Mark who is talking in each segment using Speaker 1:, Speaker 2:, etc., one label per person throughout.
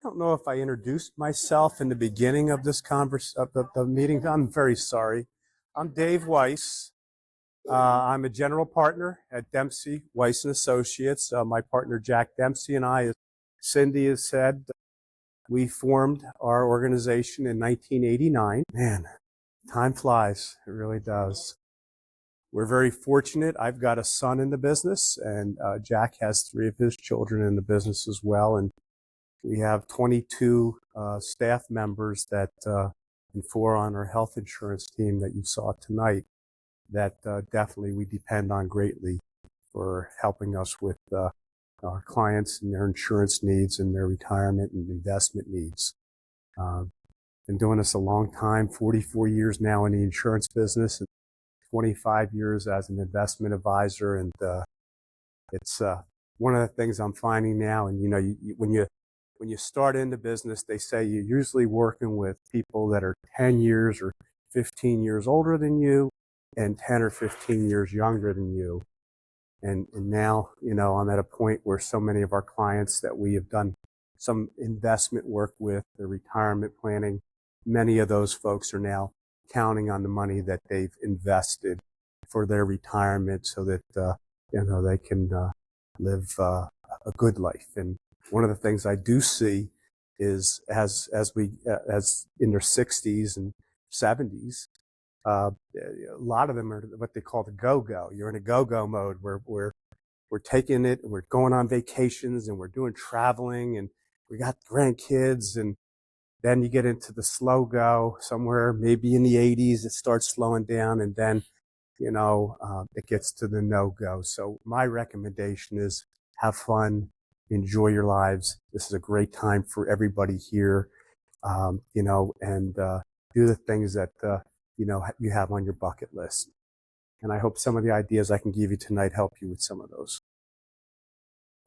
Speaker 1: don't know if I introduced myself in the beginning of this the meeting. I'm very sorry. I'm Dave Weiss. I'm a general partner at Dempsey Weiss and Associates. My partner Jack Dempsey and I, as Cindy has said, we formed our organization in 1989. Man, time flies. It really does. We're very fortunate. I've got a son in the business, and Jack has 3 of his children in the business as well. And we have 22 staff members that, and 4 on our health insurance team that you saw tonight that definitely we depend on greatly for helping us with our clients and their insurance needs and their retirement and investment needs. Been doing this a long time, 44 years now in the insurance business, and 25 years as an investment advisor. And it's one of the things I'm finding now. And, you know, when you start in the business, they say you're usually working with people that are 10 years or 15 years older than you and 10 or 15 years younger than you. And now, you know, I'm at a point where so many of our clients that we have done some investment work with, their retirement planning, many of those folks are now counting on the money that they've invested for their retirement so that, you know, they can live a good life. And one of the things I do see is as in their 60s and 70s, a lot of them are what they call the go-go. You're in a go-go mode where we're taking it, and we're going on vacations, and we're doing traveling, and we got grandkids, and then you get into the slow go somewhere, maybe in the 80s, it starts slowing down, and then, you know, it gets to the no-go. So my recommendation is have fun, enjoy your lives. This is a great time for everybody here, you know, and do the things that, you know, you have on your bucket list. And I hope some of the ideas I can give you tonight help you with some of those.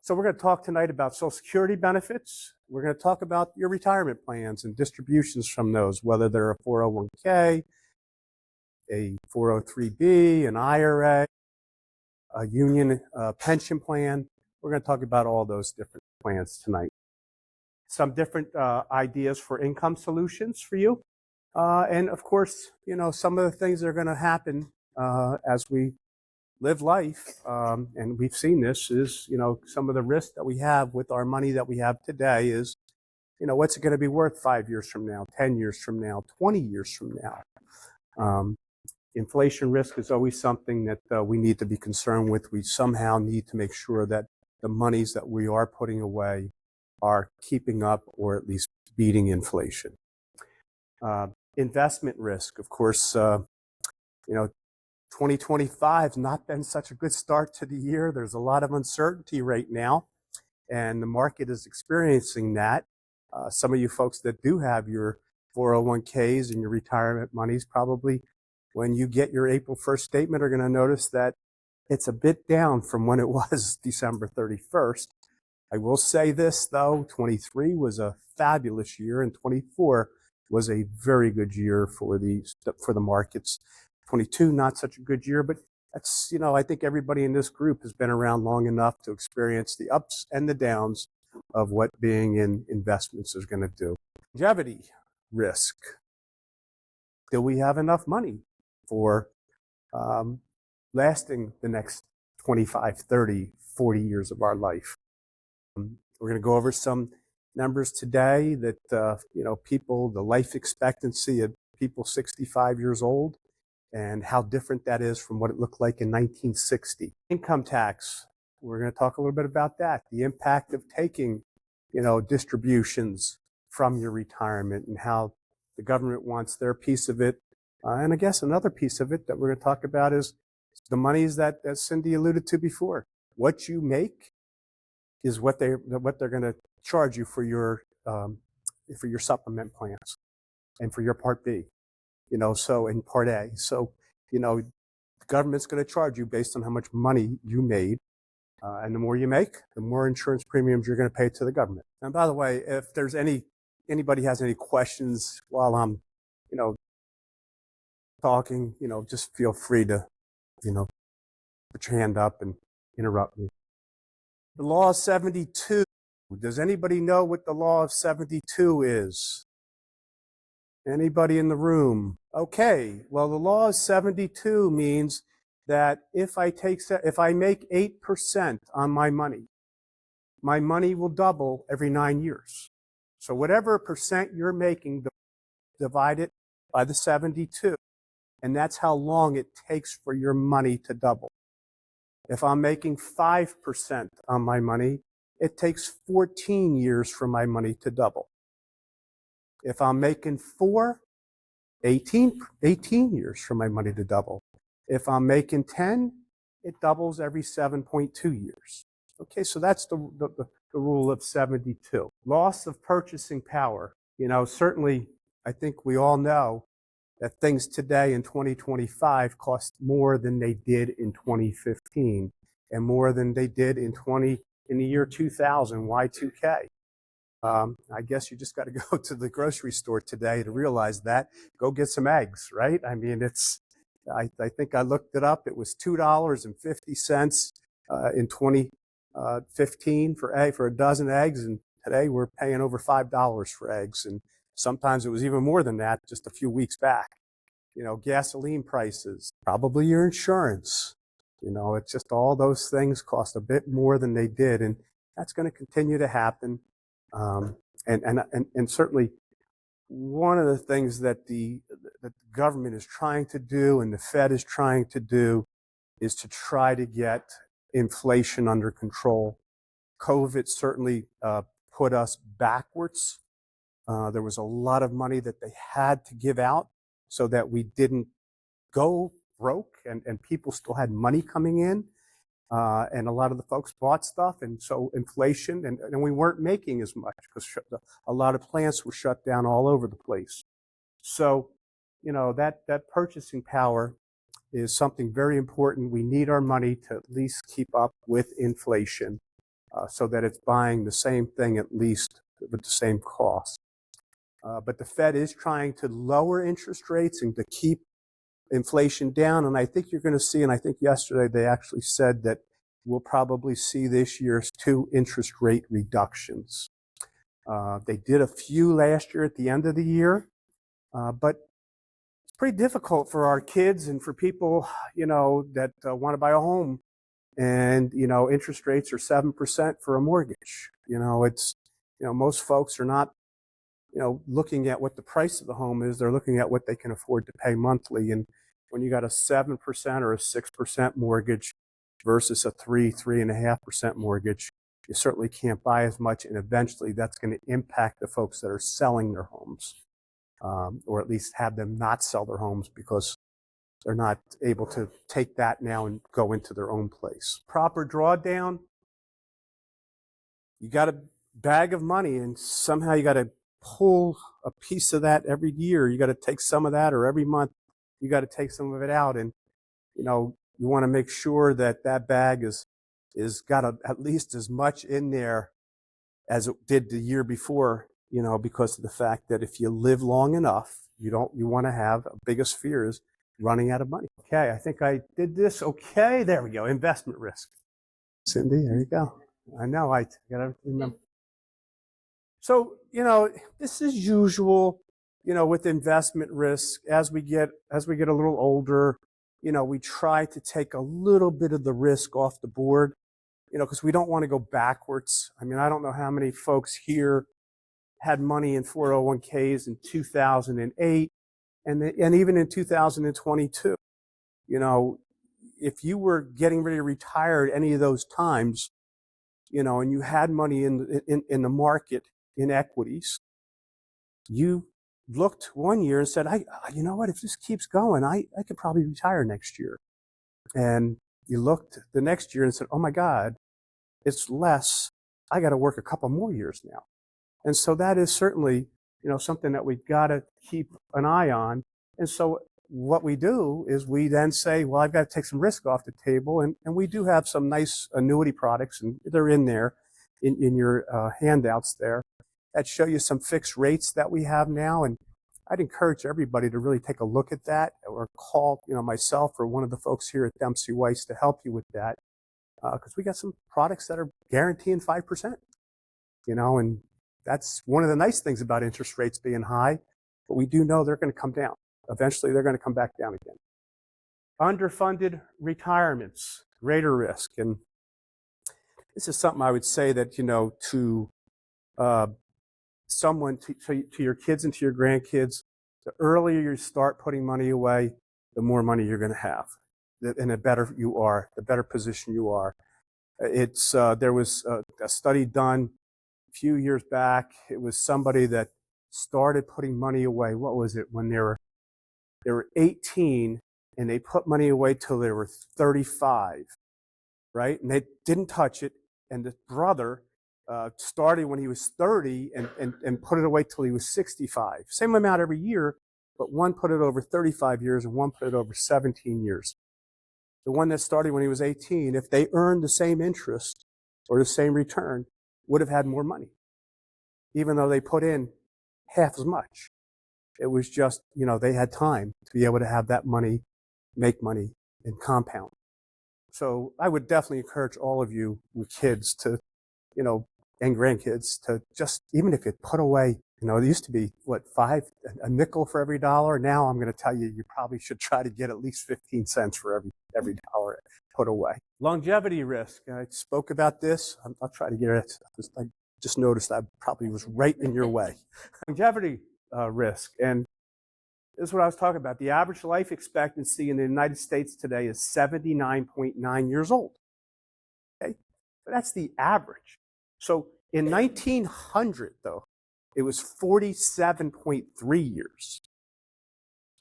Speaker 1: So we're going to talk tonight about Social Security benefits. We're going to talk about your retirement plans and distributions from those, whether they're a 401k, a 403b, an IRA, a union pension plan. We're going to talk about all those different plans tonight. Some different ideas for income solutions for you. And of course, you know, some of the things that are going to happen as we live life, and we've seen this, is, you know, some of the risks that we have with our money that we have today is, you know, what's it going to be worth 5 years from now, 10 years from now, 20 years from now? Inflation risk is always something that we need to be concerned with. We somehow need to make sure that the monies that we are putting away are keeping up or at least beating inflation. Investment risk, of course, you know, 2025 has not been such a good start to the year. There's a lot of uncertainty right now, and the market is experiencing that. Some of you folks that do have your 401ks and your retirement monies, probably when you get your April 1st statement, are going to notice that it's a bit down from when it was December 31st. I will say this, though, 23 was a fabulous year, and 24 was a very good year for the markets. 22, not such a good year, but that's, you know, I think everybody in this group has been around long enough to experience the ups and the downs of what being in investments is going to do. Longevity risk. Do we have enough money for lasting the next 25, 30, 40 years of our life? We're going to go over some numbers today that, you know, people, the life expectancy of people 65 years old, and how different that is from what it looked like in 1960. Income tax, we're going to talk a little bit about that. The impact of taking, you know, distributions from your retirement and how the government wants their piece of it. And I guess another piece of it that we're going to talk about is the monies that Cindy alluded to before. What you make is what they're going to charge you for your supplement plans and for your Part B. You know, so in Part A. So, you know, the government's going to charge you based on how much money you made. And the more you make, the more insurance premiums you're going to pay to the government. And by the way, if there's anybody has any questions while I'm, you know, talking, you know, just feel free to, you know, put your hand up and interrupt me. The Law 72 Does anybody know what the law of 72 is? Anybody in the room? Okay, well, the law of 72 means that if I make 8% on my money will double every 9 years. So whatever percent you're making, divide it by the 72, and that's how long it takes for your money to double. If I'm making 5% on my money, it takes 14 years for my money to double. If I'm making 18 years for my money to double. If I'm making 10, it doubles every 7.2 years. Okay, so that's the rule of 72. Loss of purchasing power. Certainly, I think we all know that things today in 2025 cost more than they did in 2015 and more than they did in the year 2000, Y2K. I guess you just got to go to the grocery store today to realize that. Go get some eggs, right? I mean, I think I looked it up. It was $2.50 in 2015 for a dozen eggs, and today we're paying over $5 for eggs, and sometimes it was even more than that just a few weeks back. Gasoline prices, probably your insurance. It's just all those things cost a bit more than they did, and that's going to continue to happen. And certainly one of the things that the government is trying to do and the Fed is trying to do is to try to get inflation under control. COVID certainly put us backwards. There was a lot of money that they had to give out so that we didn't go broke and people still had money coming in. And a lot of the folks bought stuff, and so inflation, and we weren't making as much because a lot of plants were shut down all over the place. So, that purchasing power is something very important. We need our money to at least keep up with inflation so that it's buying the same thing at least with the same cost. But the Fed is trying to lower interest rates and to keep inflation down. And I think you're going to see, and I think yesterday they actually said that we'll probably see this year's 2 interest rate reductions. They did a few last year at the end of the year, but it's pretty difficult for our kids and for people, that want to buy a home. And, interest rates are 7% for a mortgage. Most folks are not looking at what the price of the home is. They're looking at what they can afford to pay monthly. And when you got a 7% or a 6% mortgage versus a 3.5% mortgage, you certainly can't buy as much. And eventually that's going to impact the folks that are selling their homes, or at least have them not sell their homes because they're not able to take that now and go into their own place. Proper drawdown. You got a bag of money and somehow you got to pull a piece of that every year. You got to take some of that, or every month you got to take some of it out. And, you want to make sure that that bag is got at least as much in there as it did the year before, because of the fact that if you live long enough, you want to have, biggest fear is running out of money. Okay, I think I did this. Okay, there we go. Investment risk. Cindy, there you go. I know, I got to remember. So, this is usual, with investment risk. As we get a little older, we try to take a little bit of the risk off the board, because we don't want to go backwards. I mean, I don't know how many folks here had money in 401ks in 2008 and even in 2022. If you were getting ready to retire at any of those times, and you had money in the market, in equities, you looked one year and said, you know what, if this keeps going, I could probably retire next year. And you looked the next year and said, oh my God, it's less. I got to work a couple more years now. And so that is certainly, something that we've got to keep an eye on. And so what we do is we then say, well, I've got to take some risk off the table. And we do have some nice annuity products, and they're in there in your handouts there, that show you some fixed rates that we have now. And I'd encourage everybody to really take a look at that, or call, myself or one of the folks here at Dempsey Weiss to help you with that. Because we got some products that are guaranteeing 5%. And that's one of the nice things about interest rates being high, but we do know they're going to come down. Eventually, they're going to come back down again. Underfunded retirements, greater risk. And this is something I would say that, to someone, to your kids and to your grandkids, the earlier you start putting money away, the more money you're going to have. And the better you are, the better position you are. There was a study done a few years back. It was somebody that started putting money away. What was it? When they were 18, and they put money away till they were 35, right? And they didn't touch it. And the brother started when he was 30 and put it away till he was 65. Same amount every year, but one put it over 35 years and one put it over 17 years. The one that started when he was 18, if they earned the same interest or the same return, would have had more money, even though they put in half as much. It was just, they had time to be able to have that money, make money, and compound. So I would definitely encourage all of you with kids to, and grandkids to just, even if you put away, it used to be, a nickel for every dollar. Now I'm going to tell you, you probably should try to get at least 15 cents for every dollar put away. Longevity risk. I spoke about this. I'll try to get it. I just noticed I probably was right in your way. Longevity risk. And this is what I was talking about. The average life expectancy in the United States today is 79.9 years old. Okay? But that's the average. So in 1900, though, it was 47.3 years.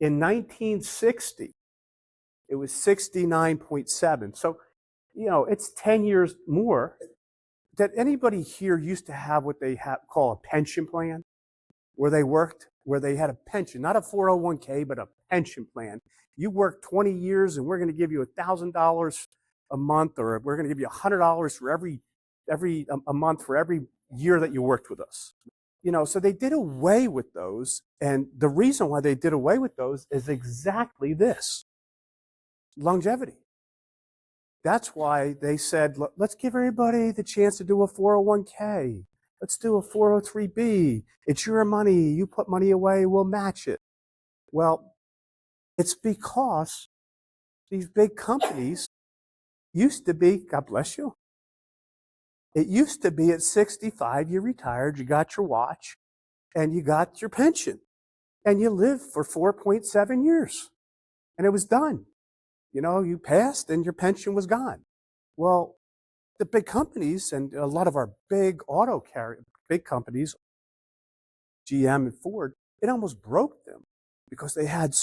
Speaker 1: In 1960, it was 69.7. So, it's 10 years more. Did anybody here used to have what they call a pension plan, where they had a pension, not a 401k, but a pension plan? You worked 20 years and we're going to give you $1,000 a month, or we're going to give you $100 for every a month for every year that you worked with us. So they did away with those. And the reason why they did away with those is exactly this: longevity. That's why they said, let's give everybody the chance to do a 401k. Let's do a 403b. It's your money. You put money away, we'll match it. Well, it's because these big companies used to be, God bless you, it used to be at 65, you retired, you got your watch, and you got your pension. And you lived for 4.7 years. And it was done. You passed and your pension was gone. Well, the big companies and a lot of our big big companies, GM and Ford, it almost broke them because they had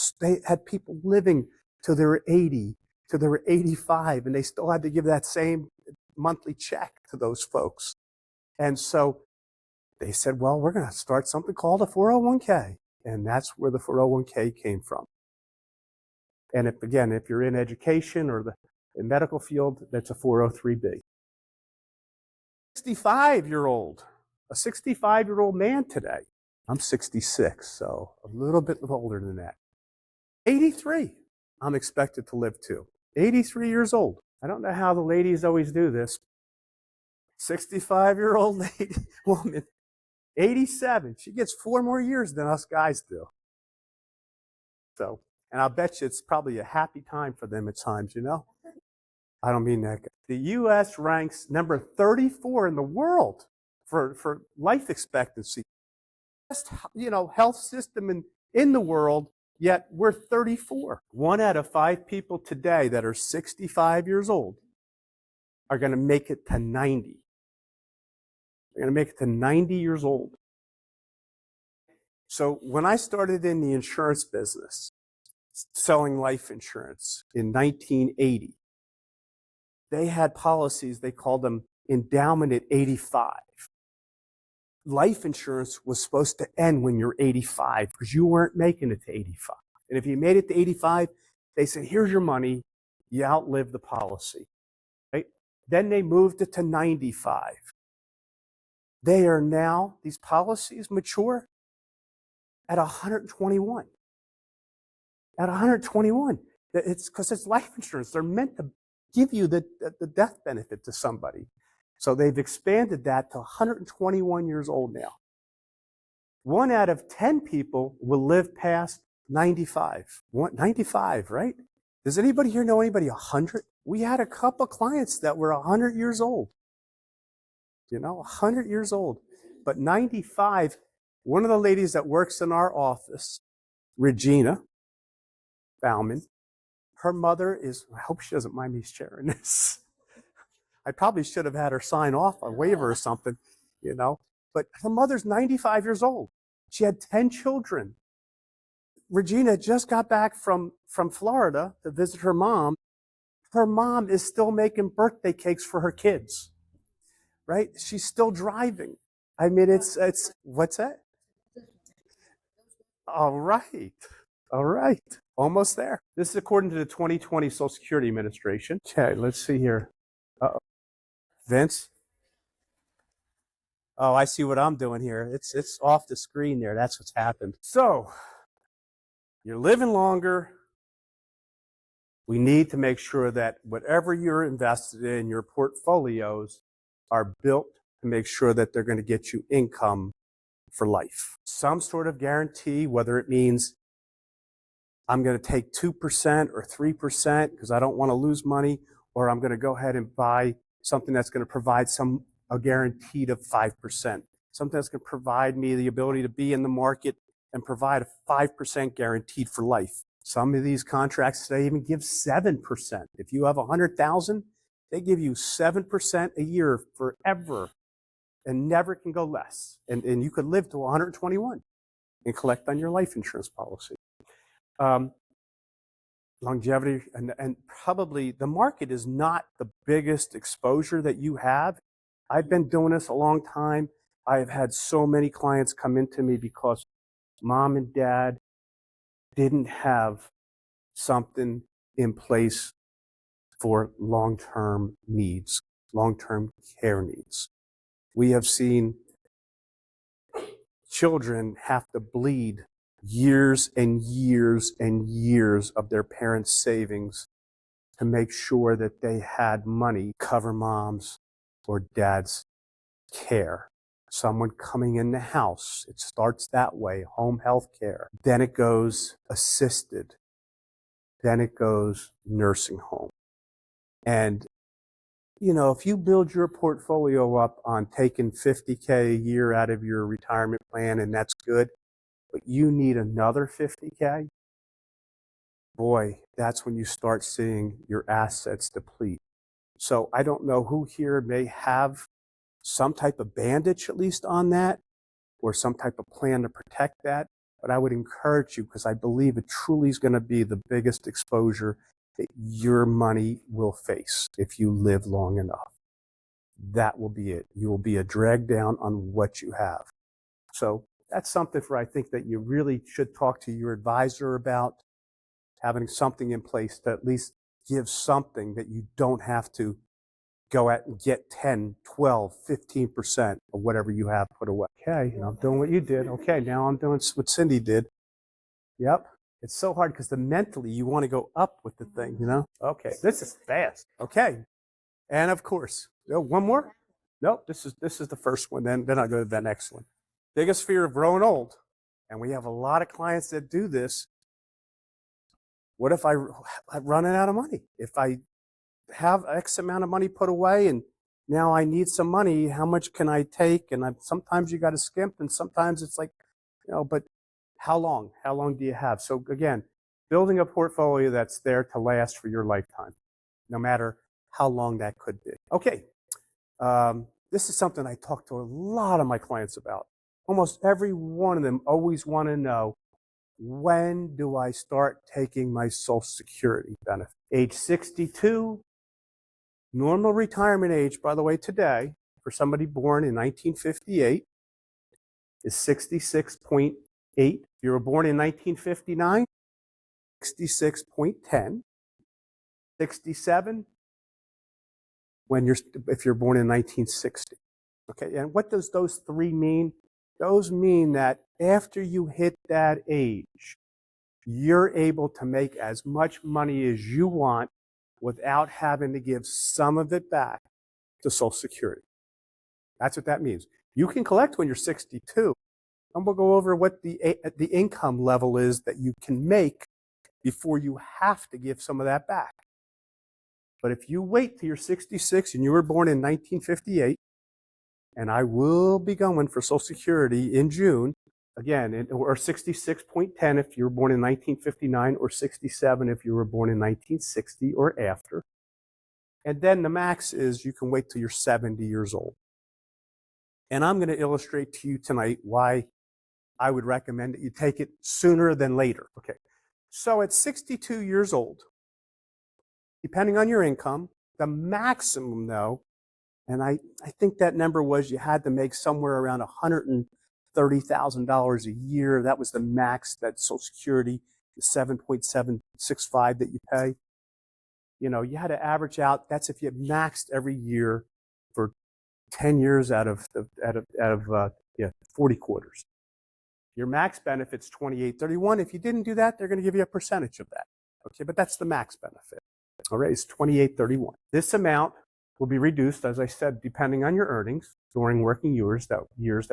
Speaker 1: people living till they were 80, till they were 85, and they still had to give that same monthly check to those folks. And so they said, well, we're going to start something called a 401k. And that's where the 401k came from. And if you're in education or the medical field, that's a 403b. 65-year-old, a 65-year-old man today. I'm 66, so a little bit older than that. 83, I'm expected to live to. 83 years old. I don't know how the ladies always do this. 65-year-old lady, woman, 87. She gets 4 more years than us guys do. So, and I'll bet you it's probably a happy time for them at times, I don't mean that. The U.S. ranks number 34 in the world for life expectancy. Best, health system in the world, yet we're 34. 1 out of 5 people today that are 65 years old are going to make it to 90. They're going to make it to 90 years old. So when I started in the insurance business, selling life insurance in 1980, they had policies, they called them endowment at 85. Life insurance was supposed to end when you're 85 because you weren't making it to 85. And if you made it to 85, they said, here's your money, you outlive the policy. Right? Then they moved it to 95. They are now, these policies mature at 121. At 121. It's because it's life insurance. They're meant to give you the death benefit to somebody. So they've expanded that to 121 years old now. 1 out of 10 people will live past 95. 95, right? Does anybody here know anybody 100? We had a couple clients that were 100 years old. 100 years old. But 95, one of the ladies that works in our office, Regina Bauman, her mother is, I hope she doesn't mind me sharing this. I probably should have had her sign off a waiver or something, But her mother's 95 years old. She had 10 children. Regina just got back from Florida to visit her mom. Her mom is still making birthday cakes for her kids, right? She's still driving. I mean, it's what's that? All right. All right. Almost there. This is according to the 2020 Social Security Administration. Okay, let's see here. Uh-oh. Vince? Oh, I see what I'm doing here. It's off the screen there. That's what's happened. So, you're living longer. We need to make sure that whatever you're invested in, your portfolios are built to make sure that they're going to get you income for life. Some sort of guarantee, whether it means I'm going to take 2% or 3% because I don't want to lose money, or I'm going to go ahead and buy something that's going to provide a guaranteed of 5%. Something that's going to provide me the ability to be in the market and provide a 5% guaranteed for life. Some of these contracts today even give 7%. If you have 100,000, they give you 7% a year forever and never can go less. And you could live to 121 and collect on your life insurance policy. Longevity, and probably the market is not the biggest exposure that you have. I've been doing this a long time. I've had so many clients come into me because mom and dad didn't have something in place for long-term needs, long-term care needs. We have seen children have to bleed years and years and years of their parents' savings to make sure that they had money to cover mom's or dad's care. Someone coming in the house, it starts that way, home health care. Then it goes assisted. Then it goes nursing home. And, if you build your portfolio up on taking $50K a year out of your retirement plan, and that's good, but you need another $50K, boy, that's when you start seeing your assets deplete. So I don't know who here may have some type of bandage at least on that, or some type of plan to protect that. But I would encourage you, because I believe it truly is going to be the biggest exposure that your money will face if you live long enough. That will be it. You will be a drag down on what you have. So that's something I think that you really should talk to your advisor about, having something in place to at least give something that you don't have to go out and get 10, 12, 15% of whatever you have put away. Okay, I'm doing what you did. Okay, now I'm doing what Cindy did. Yep. It's so hard because mentally you want to go up with the thing, Okay, this is fast. Okay. And of course, one more? Nope, this is the first one. Then I'll go to the next one. Biggest fear of growing old. And we have a lot of clients that do this. What if I'm running out of money? If I have X amount of money put away and now I need some money, how much can I take? And sometimes you got to skimp, and sometimes it's like, but how long? How long do you have? So again, building a portfolio that's there to last for your lifetime, no matter how long that could be. Okay, this is something I talk to a lot of my clients about. Almost every one of them always want to know, when do I start taking my Social Security benefit? Age 62, normal retirement age, by the way, today, for somebody born in 1958, is 66.8. If you were born in 1959, 66.10. 67, if you're born in 1960. Okay, and what does those three mean? Those mean that after you hit that age, you're able to make as much money as you want without having to give some of it back to Social Security. That's what that means. You can collect when you're 62, and we'll go over what the income level is that you can make before you have to give some of that back. But if you wait till you're 66 and you were born in 1958, and I will be going for Social Security in June, again, or 66.10 if you were born in 1959, or 67 if you were born in 1960 or after. And then the max is you can wait till you're 70 years old. And I'm going to illustrate to you tonight why I would recommend that you take it sooner than later. Okay. So at 62 years old, depending on your income, the maximum though, and I think that number was you had to make somewhere around $130,000 a year. That was the max that Social Security, the 7.765 that you pay. You know, you had to average out. That's if you maxed every year for 10 years out of 40 quarters. Your max benefit's $28.31. If you didn't do that, they're going to give you a percentage of that. Okay, but that's the max benefit. All right, it's $28.31. This amount will be reduced, as I said, depending on your earnings during working years that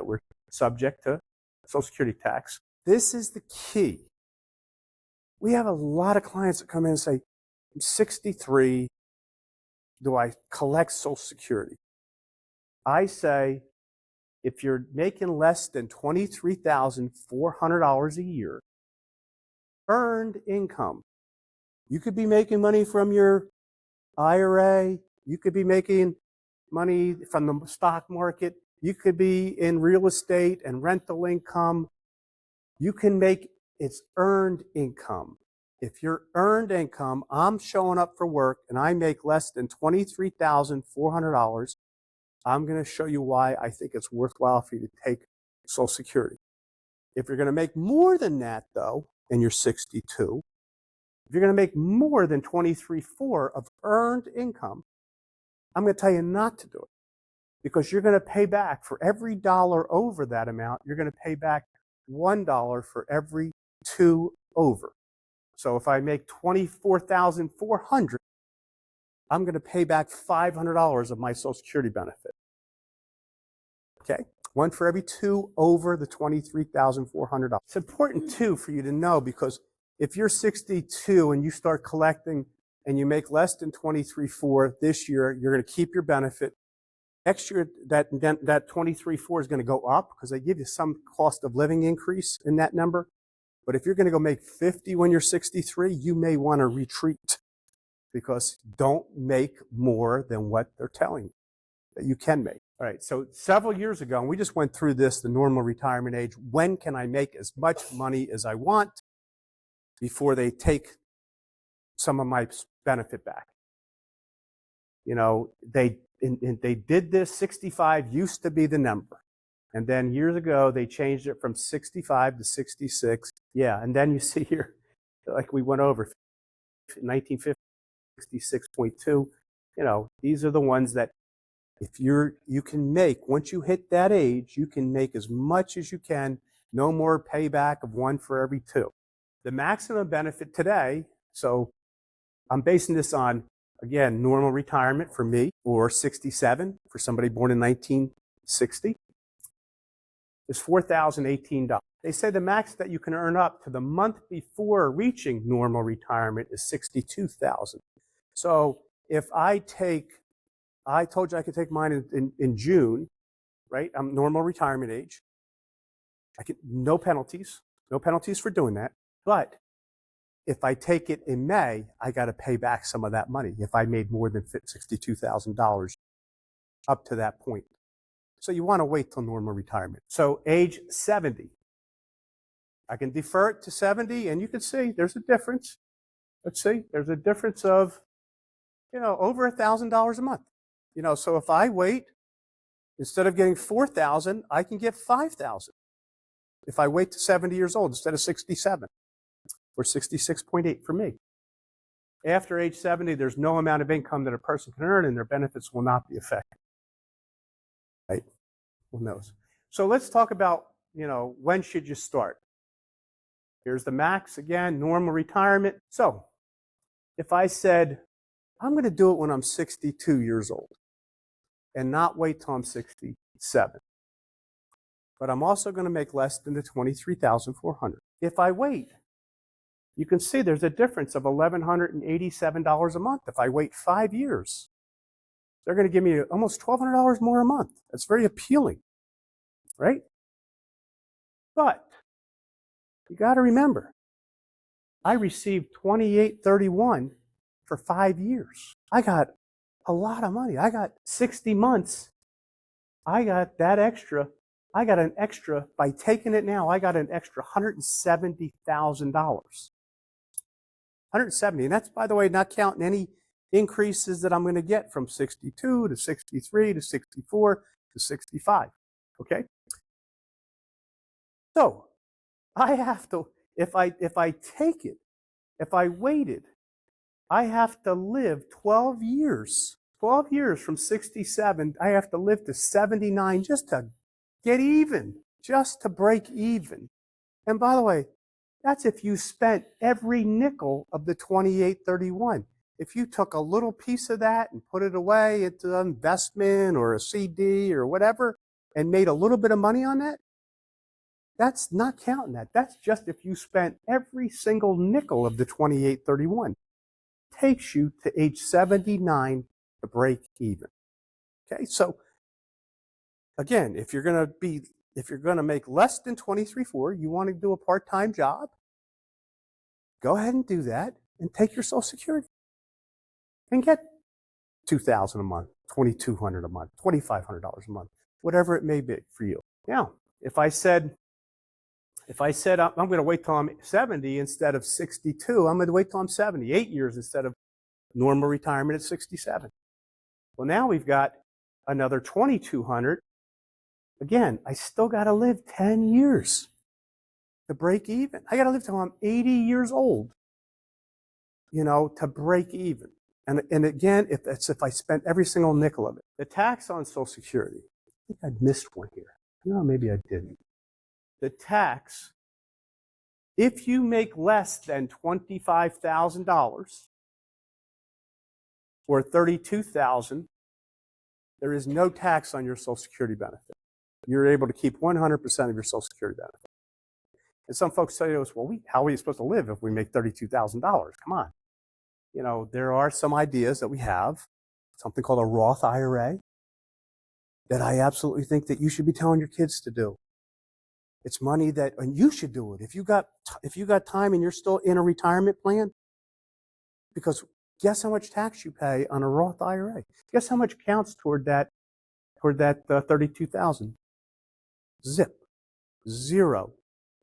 Speaker 1: were subject to Social Security tax. This is the key. We have a lot of clients that come in and say, I'm 63, do I collect Social Security? I say, if you're making less than $23,400 a year, earned income, you could be making money from your IRA, you could be making money from the stock market, you could be in real estate and rental income. You can make, it's earned income. If you're earned income, I'm showing up for work and I make less than $23,400, I'm going to show you why I think it's worthwhile for you to take Social Security. If you're going to make more than that, though, and you're 62, if you're going to make more than $23,400 of earned income, I'm going to tell you not to do it, because you're going to pay back for every dollar over that amount. You're going to pay back $1 for every 2 over. So if I make $24,400, I'm going to pay back $500 of my Social Security benefit. Okay, 1 for every 2 over the $23,400. It's important too for you to know, because if you're 62 and you start collecting and you make less than $23,400 this year, you're going to keep your benefit. Next year, that $23,400 is going to go up because they give you some cost of living increase in that number. But if you're going to go make 50 when you're 63, you may want to retreat, because don't make more than what they're telling you that you can make. All right, so several years ago, and we just went through this, the normal retirement age, when can I make as much money as I want before they take some of my benefit back? You know, they did this, 65 used to be the number. And then years ago, they changed it from 65 to 66. Yeah, and then you see here, like we went over, 1950, 66.2. You know, these are the ones that if you can make, once you hit that age, you can make as much as you can, no more payback of 1 for every 2. The maximum benefit today, so I'm basing this on, again, normal retirement for me, or 67 for somebody born in 1960, is $4,018. They say the max that you can earn up to the month before reaching normal retirement is $62,000. So if I told you I could take mine in June, right? I'm normal retirement age. No penalties for doing that. But if I take it in May, I got to pay back some of that money if I made more than $62,000 up to that point. So you want to wait till normal retirement. So age 70. I can defer it to 70, and you can see there's a difference. Let's see, there's a difference of, over $1,000 a month. So if I wait, instead of getting $4,000, I can get $5,000. If I wait to 70 years old instead of 67, or 66.8 for me. After age 70, there's no amount of income that a person can earn, and their benefits will not be affected. Right? Who knows? So let's talk about, when should you start? Here's the max again, normal retirement. So if I said, I'm going to do it when I'm 62 years old and not wait till I'm 63, 67. But I'm also going to make less than the 23,400. If I wait, you can see there's a difference of $1,187 a month. If I wait 5 years, they're going to give me almost $1,200 more a month. That's very appealing, right? But you got to remember, I received $2,831 for 5 years. I got a lot of money. I got 60 months. I got that extra. I got an extra, by taking it now, I got an extra $170,000. 170, and that's, by the way, not counting any increases that I'm going to get from 62 to 63 to 64 to 65, okay? So I have to, if I take it, if I waited, I have to live 12 years from 67, I have to live to 79 just to get even, just to break even. And by the way, that's if you spent every nickel of the 2831. If you took a little piece of that and put it away into an investment or a CD or whatever and made a little bit of money on that, that's not counting that. That's just if you spent every single nickel of the 2831. Takes you to age 79 to break even. Okay, so again, if you're going to make less than 23.4, you want to do a part-time job, go ahead and do that and take your Social Security and get $2,000 a month, $2,200 a month, $2,500 a month, whatever it may be for you. Now, if I said I'm going to wait till I'm 70 instead of 62, I'm going to wait till I'm 70, 8 years instead of normal retirement at 67. Well, now we've got another 2,200. Again, I still got to live 10 years to break even. I got to live till I'm 80 years old, to break even. And again, if I spent every single nickel of it. The tax on Social Security, I think I missed one here. No, maybe I didn't. The tax, if you make less than $25,000 or $32,000, there is no tax on your Social Security benefit. You're able to keep 100% of your Social Security benefit. And some folks say to us, well, how are we supposed to live if we make $32,000? Come on. There are some ideas that we have, something called a Roth IRA, that I absolutely think that you should be telling your kids to do. It's money and you should do it. If you got time and you're still in a retirement plan, because guess how much tax you pay on a Roth IRA? Guess how much counts toward that 32,000? Zip. Zero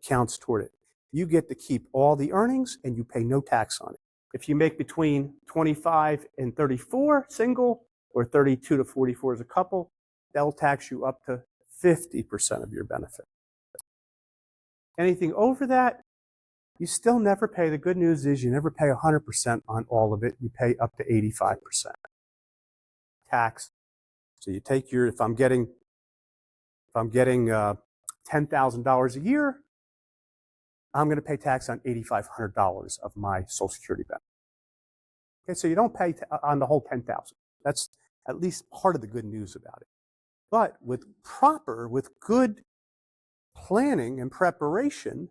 Speaker 1: counts toward it. You get to keep all the earnings and you pay no tax on it. If you make between 25 and 34 single, or 32 to 44 as a couple, they'll tax you up to 50% of your benefit. Anything over that, you still never pay. The good news is you never pay 100% on all of it. You pay up to 85% tax. So you take if I'm getting $10,000 a year, I'm going to pay tax on $8,500 of my Social Security benefit. Okay, so you don't pay on the whole $10,000. That's at least part of the good news about it. But with good planning and preparation,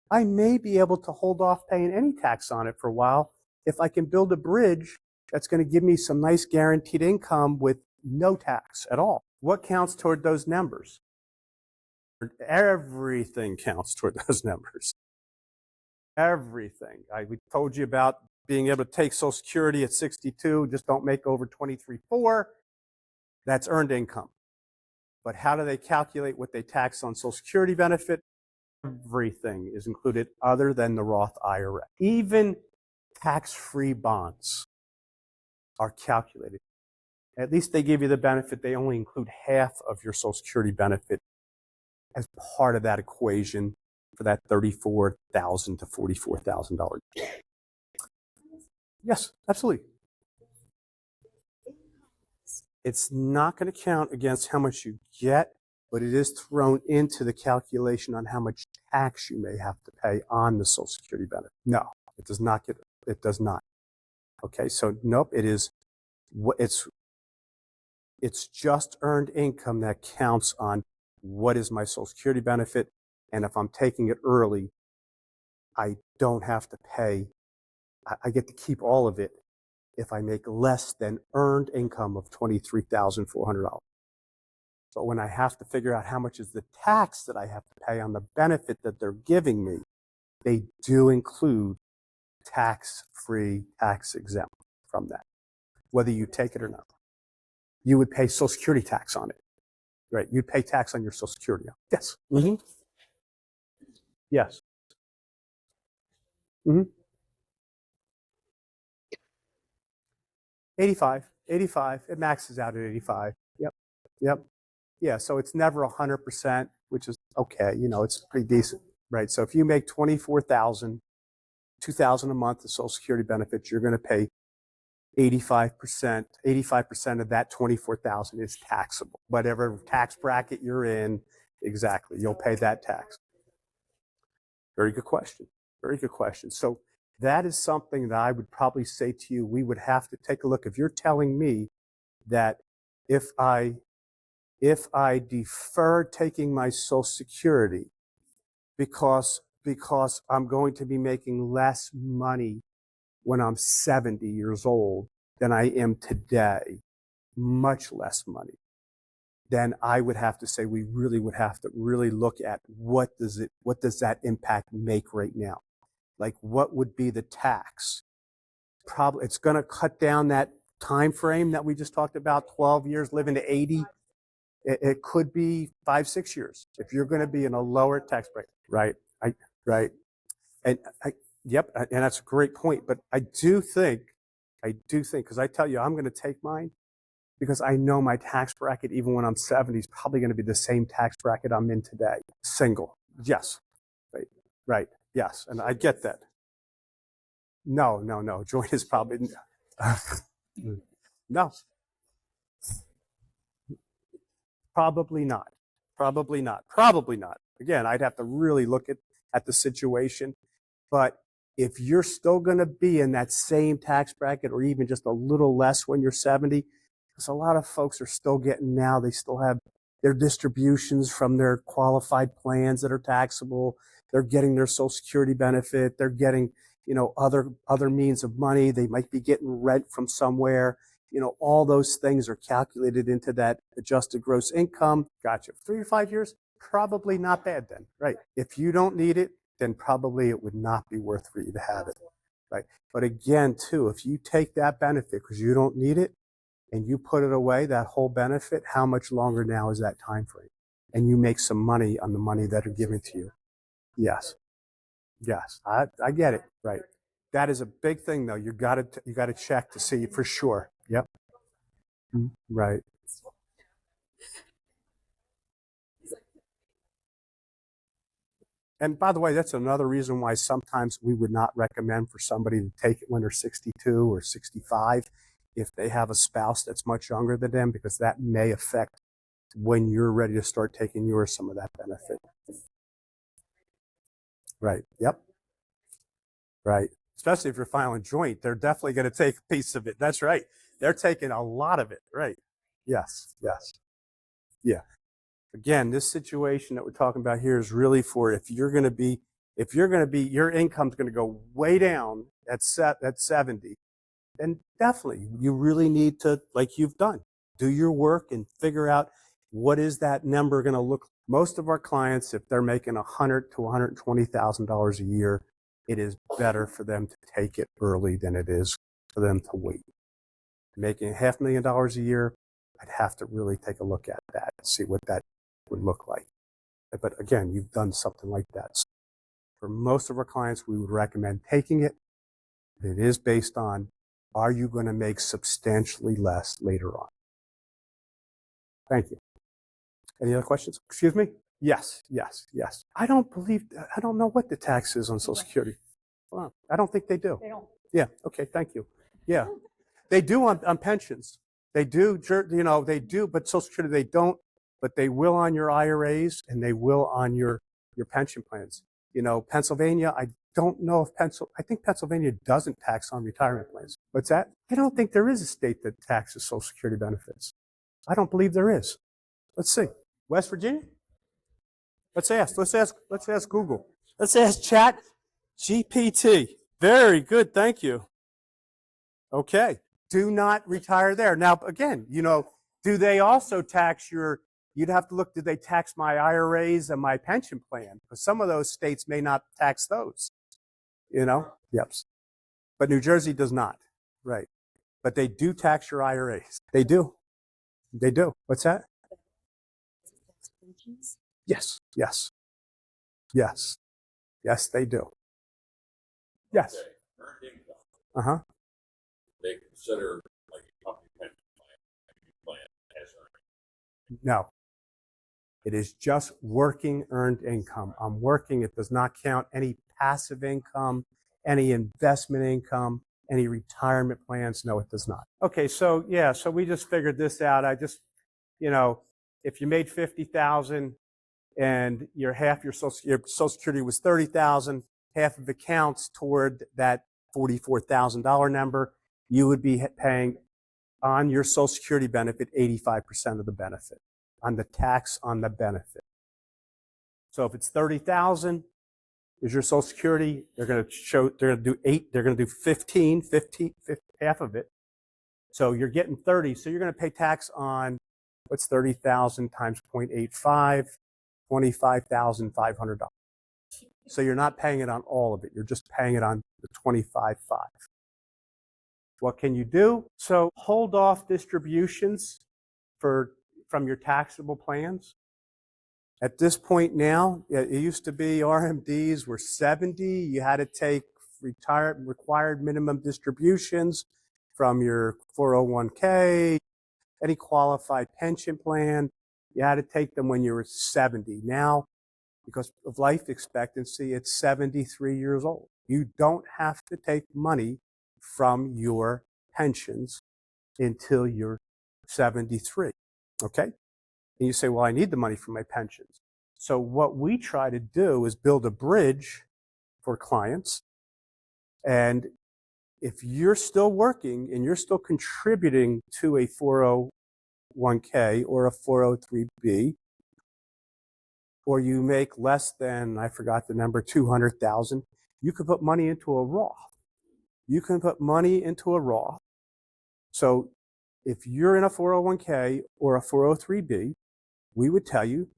Speaker 1: I may be able to hold off paying any tax on it for a while if I can build a bridge that's going to give me some nice guaranteed income with no tax at all. What counts toward those numbers? Everything counts toward those numbers. Everything. We told you about being able to take Social Security at 62, just don't make over 23.4. That's earned income. But how do they calculate what they tax on Social Security benefit? Everything is included other than the Roth IRA. Even tax-free bonds are calculated. At least they give you the benefit. They only include half of your Social Security benefit as part of that equation for that $34,000 to $44,000. Yes, absolutely. It's not going to count against how much you get, but it is thrown into the calculation on how much tax you may have to pay on the Social Security benefit. No, it does not it does not. Okay, so nope, it's It's just earned income that counts on what is my Social Security benefit. And if I'm taking it early, I don't have to pay. I get to keep all of it if I make less than earned income of $23,400. So when I have to figure out how much is the tax that I have to pay on the benefit that they're giving me, they do include tax-free, tax-exempt from that, whether you take it or not. You would pay Social Security tax on it, right? You'd pay tax on your Social Security. Yes. Mm-hmm. Yes. Mm-hmm. 85. It maxes out at 85. Yep. Yep. Yeah. So it's never 100%, which is okay. You know, it's pretty decent, right? So if you make 24,000, 2,000 a month of Social Security benefits, you're going to pay 85%. 85% of that 24,000 is taxable. Whatever tax bracket you're in, exactly, you'll pay that tax. Very good question. Very good question. So that is something that I would probably say to you, we would have to take a look. If you're telling me that if I defer taking my Social Security because I'm going to be making less money when I'm 70 years old than I am today, much less money, then I would have to say we really would have to really look at what does that impact make right now? Like what would be the tax? Probably it's going to cut down that time frame that we just talked about, 12 years, living to 80. It could be 5-6 years if you're going to be in a lower tax bracket, right? Right. And yep, and that's a great point. But I do think, because I tell you, I'm going to take mine because I know my tax bracket, even when I'm 70, is probably going to be the same tax bracket I'm in today. Single. Yes. Right. Right. Yes. And I get that. No. Joint is probably, no, probably not. Probably not. Probably not. Again, I'd have to really look at the situation. But if you're still going to be in that same tax bracket or even just a little less when you're 70, because a lot of folks are still getting now, they still have their distributions from their qualified plans that are taxable. They're getting their Social Security benefit. They're getting, other means of money. They might be getting rent from somewhere. All those things are calculated into that adjusted gross income. Gotcha. 3 to 5 years, probably not bad then, right? If you don't need it, then probably it would not be worth for you to have it, right? But again, too, if you take that benefit because you don't need it and you put it away, that whole benefit, how much longer now is that time frame? And you make some money on the money that are given to you. Yes, I get it, right? That is a big thing, though. You got to check to see for sure. Yep. Right. And by the way, that's another reason why sometimes we would not recommend for somebody to take it when they're 62 or 65 if they have a spouse that's much younger than them, because that may affect when you're ready to start taking yours some of that benefit. Right. Yep. Right. Especially if you're filing joint, they're definitely going to take a piece of it. That's right. They're taking a lot of it. Right. Yes. Yeah. Again, this situation that we're talking about here is really for if you're going to be, your income's going to go way down at 70, then definitely you really need to, like you've done, do your work and figure out what is that number going to look like. Most of our clients, if they're making $100,000 to $120,000 a year, it is better for them to take it early than it is for them to wait. Making $500,000 a year, I'd have to really take a look at that and see what that would look like. But again, you've done something like that. So for most of our clients, we would recommend taking it. It is based on, are you going to make substantially less later on? Thank you. Any other questions? Excuse me? Yes. I don't know what the tax is on Social Security. Well, I don't think they do. They don't. Yeah. Okay. Thank you. Yeah. They do on pensions. They do, they do, but Social Security, they don't, but they will on your IRAs and they will on your pension plans. Pennsylvania, I don't know if I think Pennsylvania doesn't tax on retirement plans. What's that? I don't think there is a state that taxes Social Security benefits. I don't believe there is. Let's see. West Virginia? Let's ask Google. Let's ask Chat GPT. Very good, thank you. Okay. Do not retire there. Now, again, do they also tax you'd have to look, did they tax my IRAs and my pension plan? Because some of those states may not tax those, Yep. But New Jersey does not. Right. But they do tax your IRAs. They do. They do. What's that? Yes. Yes. Yes. Yes, they do. Yes.
Speaker 2: Okay. Earned income.
Speaker 1: Uh-huh.
Speaker 2: They consider like a company pension plan as earned.
Speaker 1: No. It is just working earned income. I'm working. It does not count any passive income, any investment income, any retirement plans. No, it does not. Okay, so we just figured this out. I just, if you made $50,000 and half your Social Security was $30,000, half of it counts toward that $44,000 number, you would be paying on your Social Security benefit 85% of the benefit on the tax on the benefit. So if it's $30,000 is your Social Security, they're going to do 15, half of it. So you're getting 30. So you're going to pay tax on what's 30,000 times 0.85, $25,500. So you're not paying it on all of it. You're just paying it on the 25.5. What can you do? So hold off distributions from your taxable plans. At this point now, it used to be RMDs were 70. You had to take required minimum distributions from your 401k, any qualified pension plan. You had to take them when you were 70. Now, because of life expectancy, it's 73 years old. You don't have to take money from your pensions until you're 73. Okay? And you say, well, I need the money for my pensions. So what we try to do is build a bridge for clients. And if you're still working and you're still contributing to a 401k or a 403b, or you make less than, I forgot the number, 200,000, you can put money into a Roth. You can put money into a Roth. So if you're in a 401k or a 403b, we would tell you,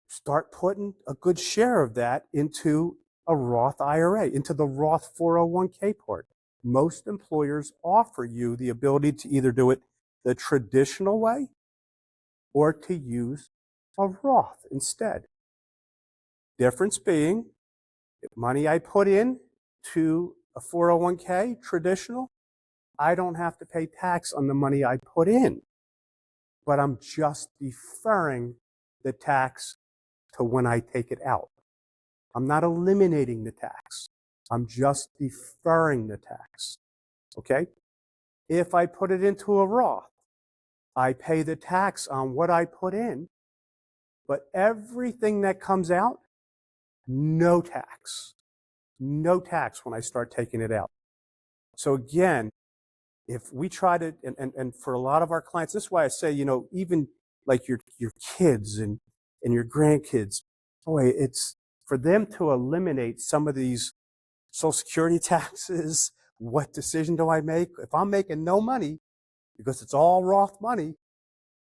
Speaker 1: start putting a good share of that into a Roth IRA, into the Roth 401k part. Most employers offer you the ability to either do it the traditional way or to use a Roth instead. Difference being, if money I put in to a 401k traditional, I don't have to pay tax on the money I put in, but I'm just deferring the tax to when I take it out. I'm not eliminating the tax. I'm just deferring the tax. Okay? If I put it into a Roth, I pay the tax on what I put in, but everything that comes out, no tax. No tax when I start taking it out. So again, if we try to, and for a lot of our clients, this is why I say, even like your kids and your grandkids, boy, it's for them to eliminate some of these Social Security taxes. What decision do I make? If I'm making no money, because it's all Roth money,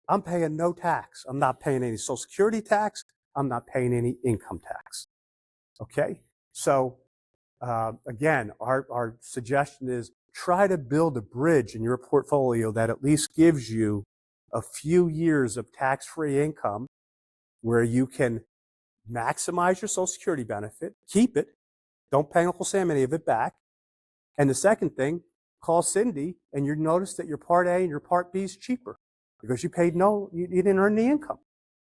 Speaker 1: I'm paying no tax. I'm not paying any Social Security tax. I'm not paying any income tax. Okay? So, again, our suggestion is try to build a bridge in your portfolio that at least gives you a few years of tax-free income where you can maximize your Social Security benefit, keep it, don't pay Uncle Sam any of it back. And the second thing, call Cindy and you notice that your Part A and your Part B is cheaper because you didn't earn the income.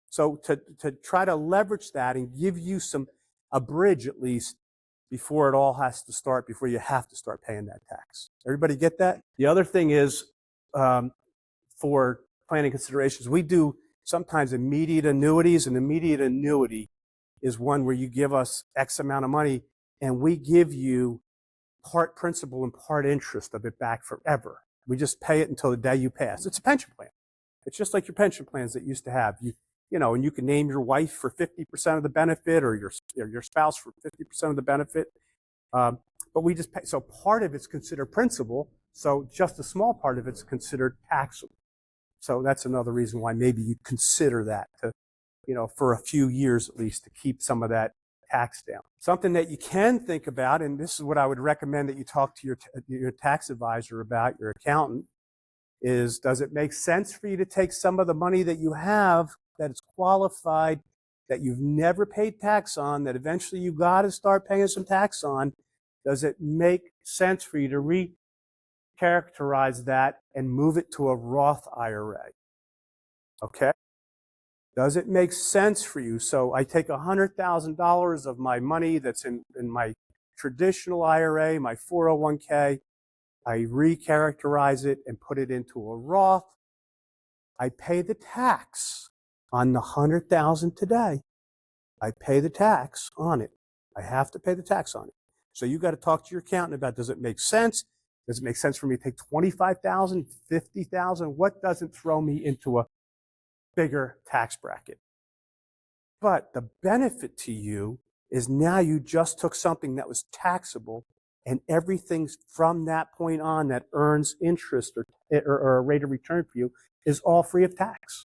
Speaker 1: So to try to leverage that and give you a bridge at least before it all has to start, before you have to start paying that tax. Everybody get that? The other thing is, for planning considerations, we do sometimes immediate annuities. An immediate annuity is one where you give us X amount of money and we give you part principal and part interest of it back forever. We just pay it until the day you pass. It's a pension plan. It's just like your pension plans that you used to have. And you can name your wife for 50% of the benefit, or your spouse for 50% of the benefit. But we just pay. So part of it's considered principal. So just a small part of it's considered taxable. So that's another reason why maybe you'd consider that to, for a few years at least, to keep some of that tax down. Something that you can think about, and this is what I would recommend that you talk to your tax advisor about, your accountant, is does it make sense for you to take some of the money that you have that is qualified, that you've never paid tax on, that eventually you got to start paying some tax on? Does it make sense for you to recharacterize that and move it to a Roth IRA? Okay? Does it make sense for you? So I take $100,000 of my money that's in my traditional IRA, my 401k, I recharacterize it and put it into a Roth. I pay the tax on the $100,000 today. I pay the tax on it. I have to pay the tax on it. So you got to talk to your accountant about, does it make sense? Does it make sense for me to take $25,000, $50,000? What doesn't throw me into a bigger tax bracket? But the benefit to you is now you just took something that was taxable, and everything from that point on that earns interest or a rate of return for you is all free of tax.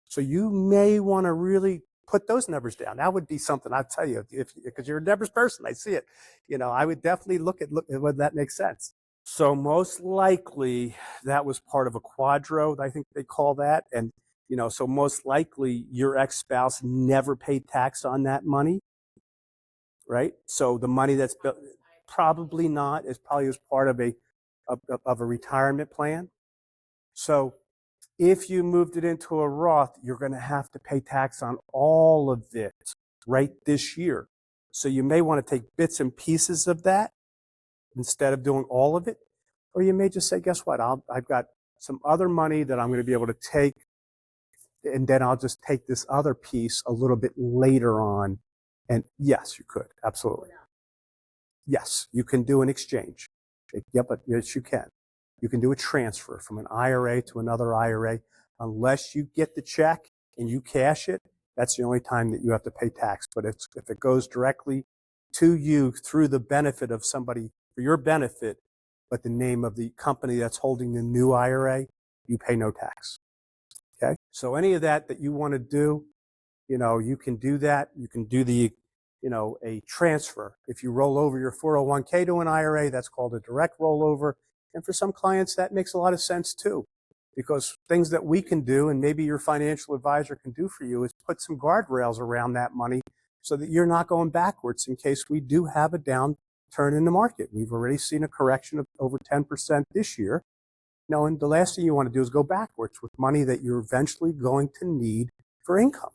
Speaker 1: So you may want to really put those numbers down. That would be something I'd tell you, because you're a numbers person. I see it. I would definitely look at whether that makes sense. So most likely that was part of a quadro, I think they call that. And, so most likely your ex-spouse never paid tax on that money, right? So the money that's probably not, is probably as part of a retirement plan. So if you moved it into a Roth, you're going to have to pay tax on all of it right this year. So you may want to take bits and pieces of that instead of doing all of it. Or you may just say, guess what? I've got some other money that I'm going to be able to take, and then I'll just take this other piece a little bit later on. And yes, you could. Absolutely. Yes, you can do an exchange. Yeah, but yes, you can. You can do a transfer from an IRA to another IRA. Unless you get the check and you cash it, that's the only time that you have to pay tax. But if it goes directly to you through the benefit of somebody, for your benefit, but the name of the company that's holding the new IRA, you pay no tax. Okay? So any of that you want to do, you can do that. You can do a transfer. If you roll over your 401k to an IRA, that's called a direct rollover. And for some clients, that makes a lot of sense too, because things that we can do, and maybe your financial advisor can do for you, is put some guardrails around that money so that you're not going backwards in case we do have a downturn in the market. We've already seen a correction of over 10% this year. And the last thing you want to do is go backwards with money that you're eventually going to need for income.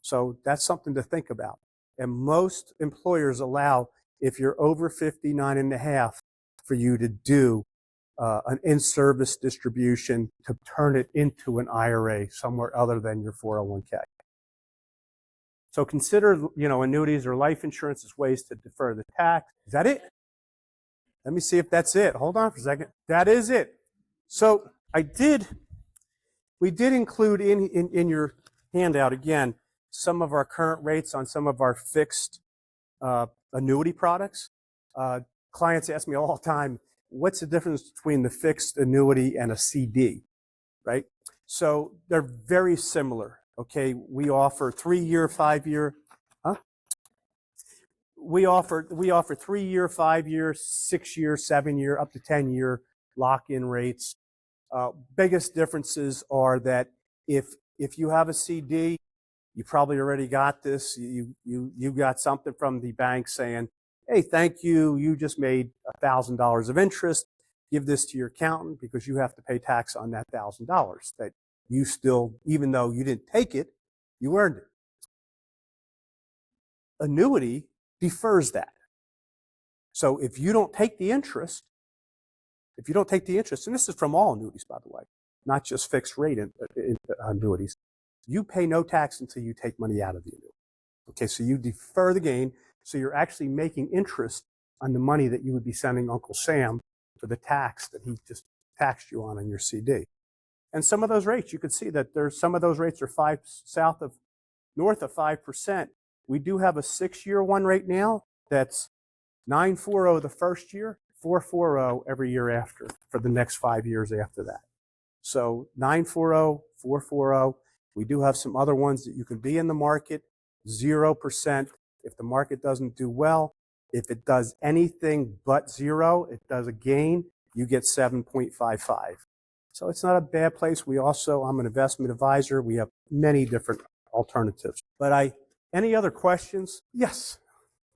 Speaker 1: So that's something to think about. And most employers allow, if you're over 59 and a half, for you to do an in-service distribution to turn it into an IRA somewhere other than your 401k. So consider, annuities or life insurance as ways to defer the tax. Is that it? Let me see if that's it. Hold on for a second. That is it. So we did include in your handout, again, some of our current rates on some of our fixed annuity products. Clients ask me all the time, what's the difference between the fixed annuity and a CD, right? So they're very similar, okay? We offer 3-year, 5-year, we offer 3-year, 5-year, 6-year, 7-year, up to 10-year lock-in rates. Biggest differences are that if you have a CD, you probably already got this. You got something from the bank saying, hey, thank you. You just made $1,000 of interest. Give this to your accountant because you have to pay tax on that $1,000 that you still, even though you didn't take it, you earned it. Annuity defers that. So if you don't take the interest, and this is from all annuities, by the way, not just fixed rate annuities, you pay no tax until you take money out of the annuity. Okay, so you defer the gain, so you're actually making interest on the money that you would be sending Uncle Sam for the tax that he just taxed you on your CD. And some of those rates, you can see that there's some of those rates are north of 5%. We do have a 6-year one right now that's 9.40 the first year, 4.40 every year after for the next 5 years after that. So 9.40, 4.40. We do have some other ones that you can be in the market, 0%. If the market doesn't do well, if it does anything but 0, it does a gain, you get 7.55. So it's not a bad place. I'm an investment advisor. We have many different alternatives. But any other questions? Yes.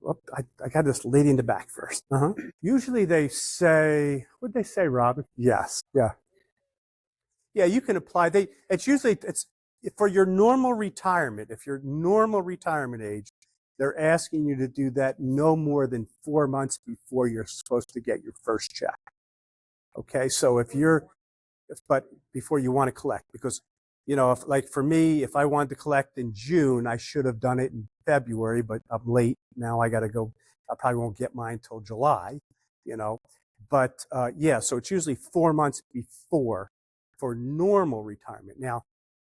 Speaker 1: Well, I got this lady in the back first. Usually they say, what'd they say, Robin? Yes. Yeah. Yeah, you can apply. It's for your normal retirement. If your normal retirement age, they're asking you to do that no more than 4 months before you're supposed to get your first check. Okay, so but before you want to collect, because if, like for me, if I wanted to collect in June, I should have done it in February, but I'm late now. I got to go. I probably won't get mine till July. But yeah, so it's usually 4 months before for normal retirement. Now,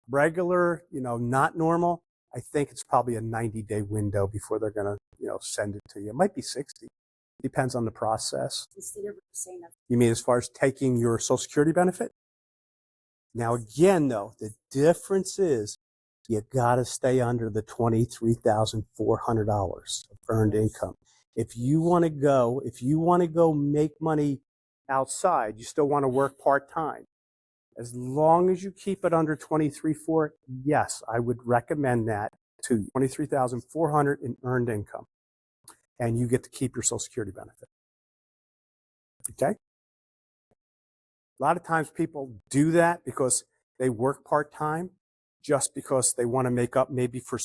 Speaker 1: regular, not normal, I think it's probably a 90-day window before they're going to, send it to you. It might be 60. Depends on the process. You mean as far as taking your Social Security benefit? Now, again, though, the difference is you got to stay under the $23,400 of earned income. If you want to go make money outside, you still want to work part-time. As long as you keep it under 23,400, yes, I would recommend that to you. 23,400 in earned income. And you get to keep your Social Security benefit. Okay? A lot of times people do that because they work part-time just because they want to make up maybe for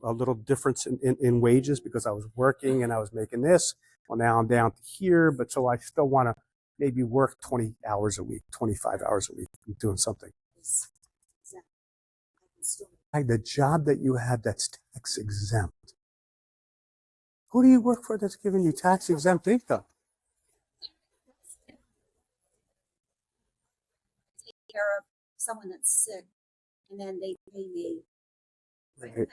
Speaker 1: a little difference in wages, because I was working and I was making this. Well, now I'm down to here, but so I still want to maybe work 20 hours a week, 25 hours a week, doing something. The job that you have that's tax exempt. Who do you work for that's giving you tax exempt income?
Speaker 3: Take care of someone that's sick, and then they pay me.
Speaker 1: Right.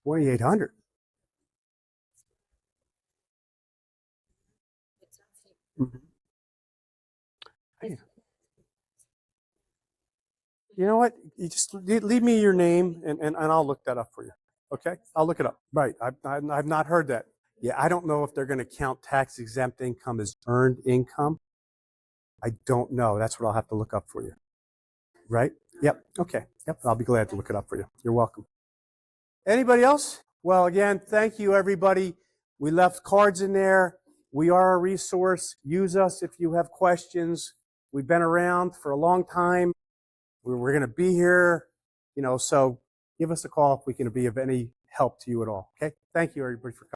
Speaker 1: $2,800. Mm-hmm. You know what? You just leave me your name, and I'll look that up for you. Okay? I'll look it up. Right. I've not heard that. Yeah, I don't know if they're going to count tax exempt income as earned income. I don't know. That's what I'll have to look up for you. Right? Yep. Okay. Yep. I'll be glad to look it up for you. You're welcome. Anybody else? Well, again, thank you, everybody. We left cards in there. We are a resource. Use us if you have questions. We've been around for a long time. We're going to be here, so give us a call if we can be of any help to you at all. Okay? Thank you, everybody, for coming.